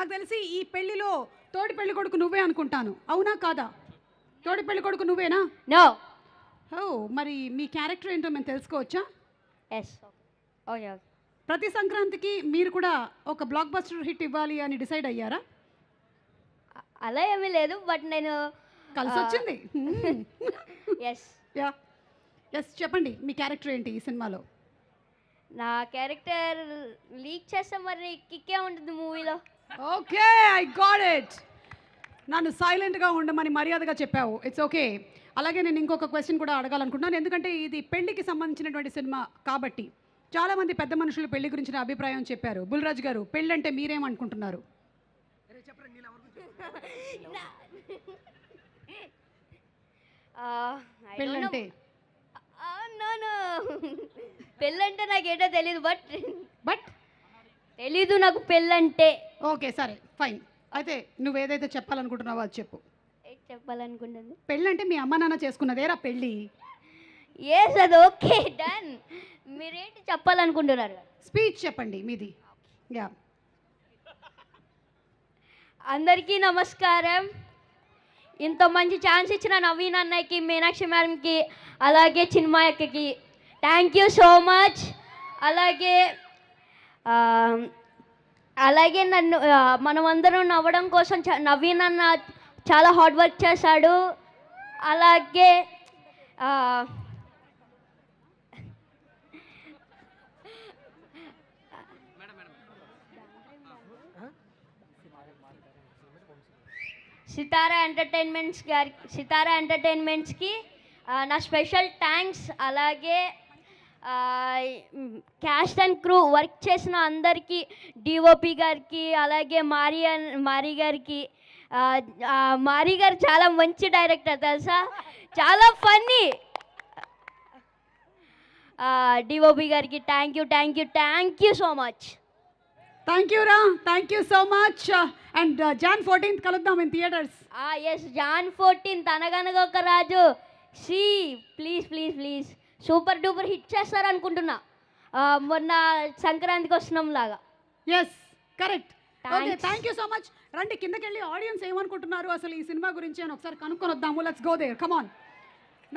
నాకు తెలిసి ఈ పెళ్లిలో తోడి పెళ్లి కొడుకు నువ్వే అనుకుంటాను, అవునా కాదా? తోడి పెళ్లి కొడుకు నువ్వేనా? నో. ఓ, మరి మీ క్యారెక్టర్ ఏంటో మేము తెలుసుకోవచ్చా? ఎస్. ఓకే. ప్రతి సంక్రాంతికి మీరు కూడా ఒక బ్లాక్ బస్టర్ హిట్ ఇవ్వాలి అని డిసైడ్ అయ్యారా? అలా ఏమీ లేదు, బట్ నేను కలిసి వచ్చింది. ఎస్. యా, ఎస్, చెప్పండి మీ క్యారెక్టర్ ఏంటి ఈ సినిమాలో? నా క్యారెక్టర్ లీక్ చేస్తే మరి కిక్కే ఉంటుంది మూవీలో. Okay, I got it. నన్ను సైలెంట్గా ఉండమని మర్యాదగా చెప్పావు, ఇట్స్ ఓకే. అలాగే నేను ఇంకొక క్వశ్చన్ కూడా అడగాలనుకుంటున్నాను, ఎందుకంటే ఇది పెళ్లికి సంబంధించినటువంటి సినిమా కాబట్టి చాలామంది పెద్ద మనుషులు పెళ్లి గురించిన అభిప్రాయం చెప్పారు. బుల్రాజ్ గారు, పెళ్ళి అంటే మీరేమనుకుంటున్నారు? పెళ్ళంటే పెళ్ళంటే నాకేటో తెలీదు, బట్ తెలీదు నాకు పెళ్ళంటే. ఓకే, సరే, ఫైన్. అయితే నువ్వు ఏదైతే చెప్పాలనుకుంటున్నావో అది చెప్పు. చెప్పాలనుకుంటుంది పెళ్ళంటే మీ అమ్మ నాన్న చేసుకున్నదేరా పెళ్ళి. ఎస్, అది ఓకే, డన్. మీరేంటి చెప్పాలనుకుంటున్నారు? స్పీచ్ చెప్పండి మీది. యా. అందరికీ నమస్కారం. ఇంత మంచి ఛాన్స్ ఇచ్చిన నవీన్ అన్నయ్యకి, మీనాక్షి మేడంకి, అలాగే చిన్మయక్కకి థ్యాంక్ యూ సో మచ్. అలాగే అలాగే నన్ను మనమందరం నవ్వడం కోసం నవీన్ అన్న చాలా హార్డ్ వర్క్ చేశాడు. అలాగే సితారా ఎంటర్టైన్మెంట్స్కి నా స్పెషల్ థ్యాంక్స్. అలాగే క్యాస్ట్ అండ్ క్రూ వర్క్ చేసిన అందరికీ, డిఓపి గారికి, అలాగే మారీ గారికి. మారీ గారు చాలా మంచి డైరెక్టర్ తెలుసా, చాలా ఫన్నీ. డిఓపి గారికి thank you so much. Thank you రా, thank you so much. And Jan 14th కలుద్దాం in theatres. Yes, Jan 14th అనగనగా ఒక రాజు. ప్లీజ్ సూపర్ డూపర్ హిట్ చేస్తారు అనుకుంటున్నా, మొన్న సంక్రాంతికి వస్తున్నాం లాగా. Yes, correct. Okay, thank you so much. రండి కిందకి వెళ్ళి ఆడియన్స్ ఏమనుకుంటున్నారు అసలు ఈ సినిమా గురించి అని ఒకసారి కనుక్కొని వద్దాము. Let's go there, come on.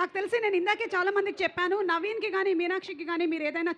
నాకు తెలిసి నేను ఇందాకే చాలా మందికి చెప్పాను, నవీన్కి కానీ మీనాక్షికి కానీ మీరు ఏదైనా